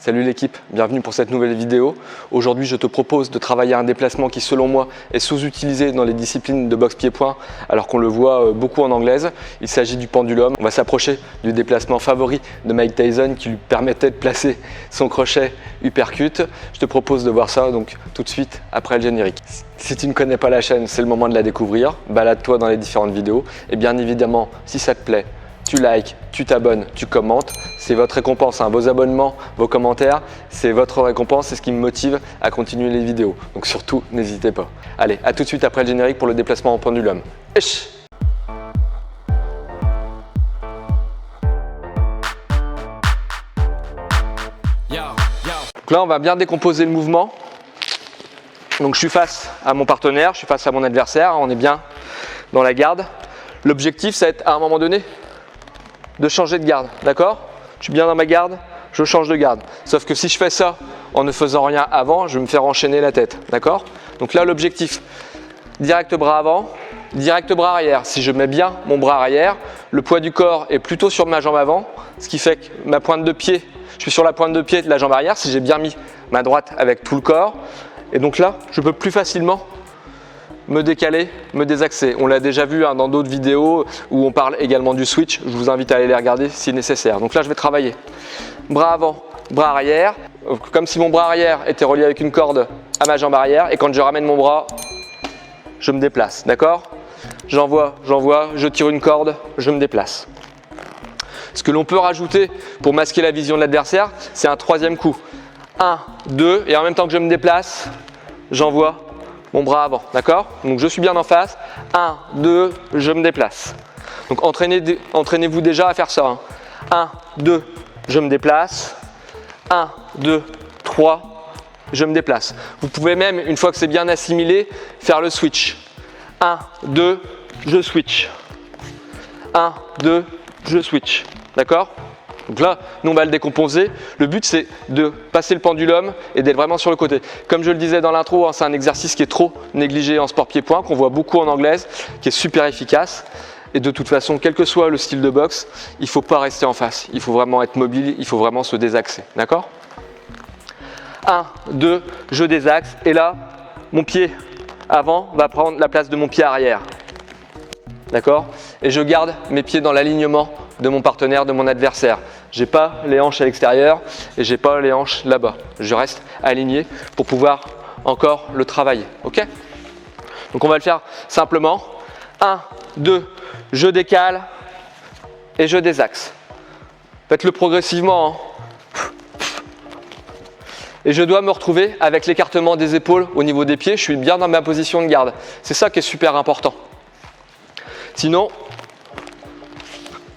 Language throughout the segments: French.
Salut l'équipe, bienvenue pour cette nouvelle vidéo. Aujourd'hui, je te propose de travailler un déplacement qui, selon moi, est sous-utilisé dans les disciplines de boxe pied-point, alors qu'on le voit beaucoup en anglaise. Il s'agit du pendulum. On va s'approcher du déplacement favori de Mike Tyson qui lui permettait de placer son crochet uppercut. Je te propose de voir ça donc tout de suite après le générique. Si tu ne connais pas la chaîne, c'est le moment de la découvrir. Balade-toi dans les différentes vidéos. Et bien évidemment, si ça te plaît, tu likes, tu t'abonnes, tu commentes. C'est votre récompense, vos abonnements, vos commentaires, c'est votre récompense, c'est ce qui me motive à continuer les vidéos. Donc surtout, n'hésitez pas. Allez, à tout de suite après le générique pour le déplacement en pendulum. Esh! Donc là, on va bien décomposer le mouvement. Donc je suis face à mon partenaire, je suis face à mon adversaire, on est bien dans la garde. L'objectif, ça va être à un moment donné de changer de garde, d'accord? Je suis bien dans ma garde, je change de garde. Sauf que si je fais ça en ne faisant rien avant, je vais me faire enchaîner la tête, d'accord? Donc là, l'objectif, direct bras avant, direct bras arrière. Si je mets bien mon bras arrière, le poids du corps est plutôt sur ma jambe avant, ce qui fait que ma pointe de pied, je suis sur la pointe de pied de la jambe arrière, si j'ai bien mis ma droite avec tout le corps. Et donc là, je peux plus facilement me décaler, me désaxer. On l'a déjà vu dans d'autres vidéos où on parle également du switch. Je vous invite à aller les regarder si nécessaire. Donc là, je vais travailler bras avant, bras arrière, comme si mon bras arrière était relié avec une corde à ma jambe arrière. Et quand je ramène mon bras, je me déplace. D'accord? J'envoie, je tire une corde, je me déplace. Ce que l'on peut rajouter pour masquer la vision de l'adversaire, c'est un troisième coup. 1, 2, et en même temps que je me déplace, j'envoie mon bras avant, d'accord? Donc je suis bien en face, 1, 2, je me déplace. Donc entraînez-vous déjà à faire ça. 1, 2, je me déplace, 1, 2, 3, je me déplace. Vous pouvez même, une fois que c'est bien assimilé, faire le switch. 1, 2, je switch. 1, 2, je switch, d'accord? Donc là, nous on va le décomposer. Le but c'est de passer le pendulum et d'être vraiment sur le côté. Comme je le disais dans l'intro, c'est un exercice qui est trop négligé en sport pied-point, qu'on voit beaucoup en anglaise, qui est super efficace. Et de toute façon, quel que soit le style de boxe, il ne faut pas rester en face. Il faut vraiment être mobile, il faut vraiment se désaxer. D'accord? 1, 2, je désaxe. Et là, mon pied avant va prendre la place de mon pied arrière. D'accord? Et je garde mes pieds dans l'alignement de mon partenaire, de mon adversaire. Je n'ai pas les hanches à l'extérieur et je n'ai pas les hanches là-bas. Je reste aligné pour pouvoir encore le travailler. Ok? Donc on va le faire simplement. 1, 2, je décale et je désaxe. Faites-le progressivement. Et je dois me retrouver avec l'écartement des épaules au niveau des pieds. Je suis bien dans ma position de garde. C'est ça qui est super important. Sinon,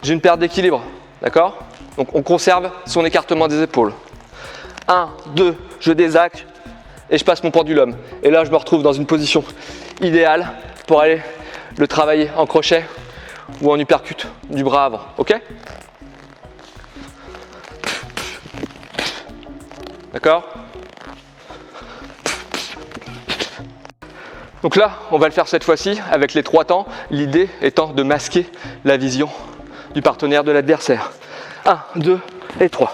j'ai une perte d'équilibre, d'accord? Donc on conserve son écartement des épaules. 1, 2, je désaxe et je passe mon pendulum. Et là, je me retrouve dans une position idéale pour aller le travailler en crochet ou en uppercut du bras avant, ok? D'accord? Donc là, on va le faire cette fois-ci avec les 3 temps, l'idée étant de masquer la vision du partenaire de l'adversaire. 1, 2 et 3.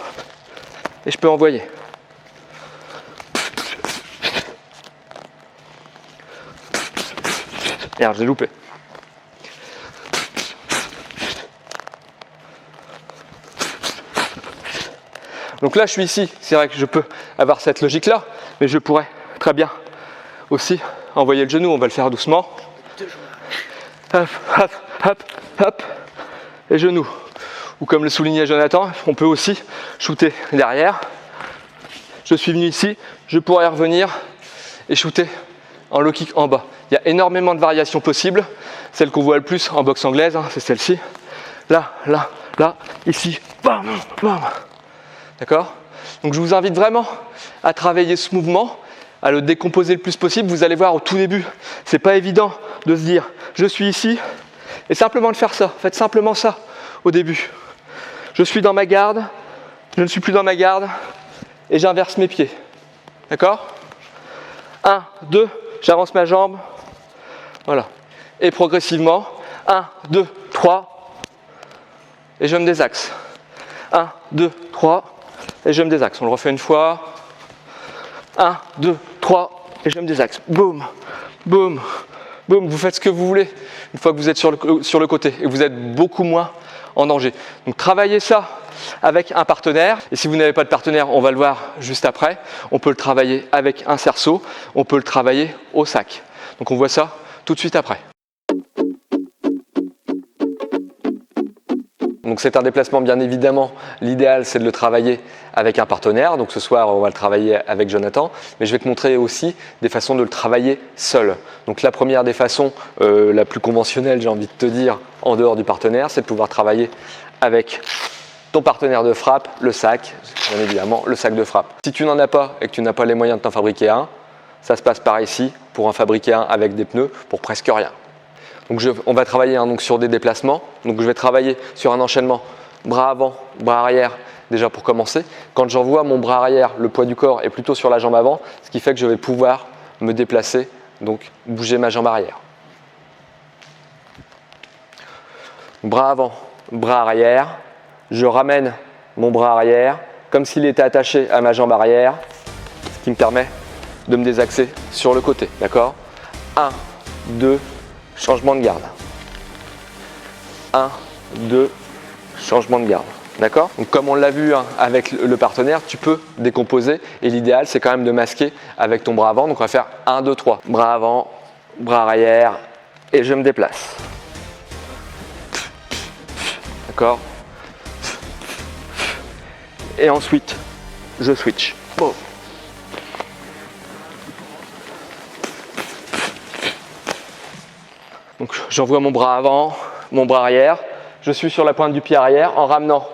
Et je peux envoyer. Merde, j'ai loupé. Donc là, je suis ici. C'est vrai que je peux avoir cette logique-là, mais je pourrais très bien aussi envoyer le genou. On va le faire doucement. Hop, hop, hop, hop. Et genou. Ou comme le soulignait Jonathan, on peut aussi shooter derrière. Je suis venu ici, je pourrais revenir et shooter en low kick en bas. Il y a énormément de variations possibles. Celle qu'on voit le plus en boxe anglaise, c'est celle-ci. Là, là, là, ici, bam, bam. D'accord? Donc je vous invite vraiment à travailler ce mouvement, à le décomposer le plus possible. Vous allez voir au tout début, c'est pas évident de se dire je suis ici et simplement de faire ça. Faites simplement ça au début. Je suis dans ma garde, je ne suis plus dans ma garde et j'inverse mes pieds. D'accord? 1, 2, j'avance ma jambe. Voilà. Et progressivement, 1, 2, 3 et je me désaxe. 1, 2, 3 et je me désaxe. On le refait une fois. 1, 2, 3 et je me désaxe. Boum, boum, boum. Vous faites ce que vous voulez une fois que vous êtes sur le côté et vous êtes beaucoup moins en danger. Donc travaillez ça avec un partenaire. Et si vous n'avez pas de partenaire, on va le voir juste après. On peut le travailler avec un cerceau. On peut le travailler au sac. Donc on voit ça tout de suite après. Donc c'est un déplacement, bien évidemment, l'idéal c'est de le travailler avec un partenaire. Donc ce soir on va le travailler avec Jonathan, mais je vais te montrer aussi des façons de le travailler seul. Donc la première des façons, la plus conventionnelle, j'ai envie de te dire, en dehors du partenaire, c'est de pouvoir travailler avec ton partenaire de frappe, le sac, bien évidemment le sac de frappe. Si tu n'en as pas et que tu n'as pas les moyens de t'en fabriquer un, ça se passe par ici pour en fabriquer un avec des pneus pour presque rien. Donc on va travailler donc sur des déplacements. Donc je vais travailler sur un enchaînement bras avant, bras arrière déjà pour commencer. Quand j'envoie mon bras arrière, le poids du corps est plutôt sur la jambe avant, ce qui fait que je vais pouvoir me déplacer, donc bouger ma jambe arrière. Bras avant, bras arrière. Je ramène mon bras arrière comme s'il était attaché à ma jambe arrière, ce qui me permet de me désaxer sur le côté. D'accord ? 1, 2, changement de garde. 1, 2, changement de garde. D'accord ? Donc comme on l'a vu avec le partenaire, tu peux décomposer et l'idéal c'est quand même de masquer avec ton bras avant. Donc on va faire 1, 2, 3. Bras avant, bras arrière et je me déplace. D'accord ? Et ensuite, je switch. Bon. Donc j'envoie mon bras avant, mon bras arrière. Je suis sur la pointe du pied arrière. En ramenant,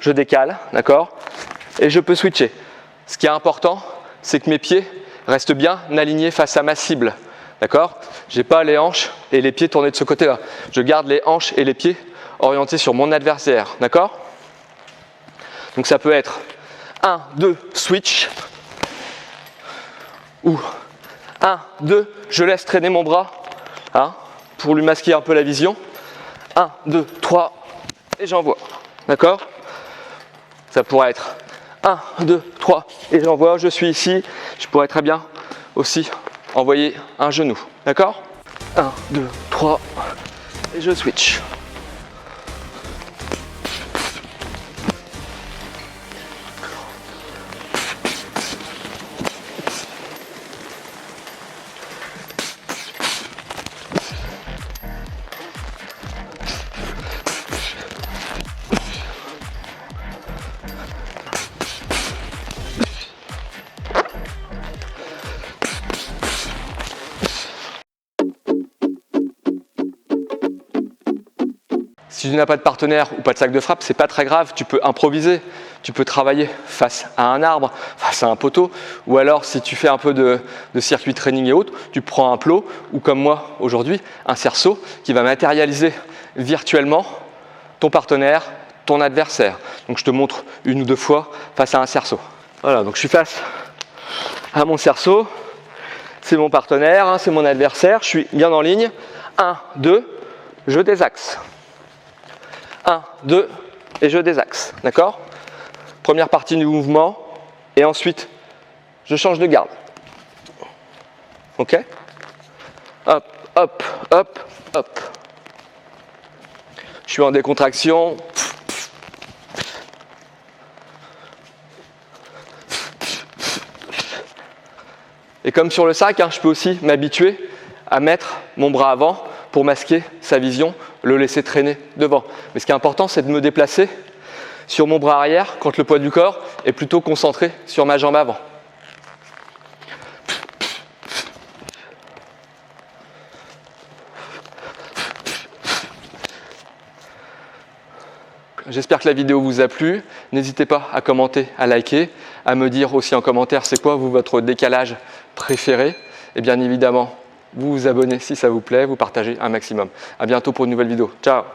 je décale, d'accord ? Et je peux switcher. Ce qui est important, c'est que mes pieds restent bien alignés face à ma cible. D'accord ? Je n'ai pas les hanches et les pieds tournés de ce côté-là. Je garde les hanches et les pieds orientés sur mon adversaire. D'accord ? Donc ça peut être 1, 2, switch. Ou 1, 2, je laisse traîner mon bras. Hein, pour lui masquer un peu la vision. 1, 2, 3 et j'envoie. D'accord ? Ça pourrait être 1, 2, 3 et j'envoie. Je suis ici. Je pourrais très bien aussi envoyer un genou. D'accord ? 1, 2, 3 et je switch. Si tu n'as pas de partenaire ou pas de sac de frappe, c'est pas très grave, tu peux improviser, tu peux travailler face à un arbre, face à un poteau, ou alors si tu fais un peu de circuit training et autres, tu prends un plot ou comme moi aujourd'hui, un cerceau qui va matérialiser virtuellement ton partenaire, ton adversaire. Donc je te montre 1 ou 2 fois face à un cerceau. Voilà, donc je suis face à mon cerceau, c'est mon partenaire, c'est mon adversaire, je suis bien en ligne. 1, 2, je désaxe. 1, 2 et je désaxe, d'accord ? Première partie du mouvement et ensuite je change de garde. Ok ? Hop, hop, hop, hop. Je suis en décontraction. Et comme sur le sac, je peux aussi m'habituer à mettre mon bras avant pour masquer sa vision, le laisser traîner devant. Mais ce qui est important, c'est de me déplacer sur mon bras arrière quand le poids du corps est plutôt concentré sur ma jambe avant. J'espère que la vidéo vous a plu. N'hésitez pas à commenter, à liker, à me dire aussi en commentaire c'est quoi votre décalage préféré. Et bien évidemment, vous vous abonnez si ça vous plaît, vous partagez un maximum. À bientôt pour une nouvelle vidéo. Ciao!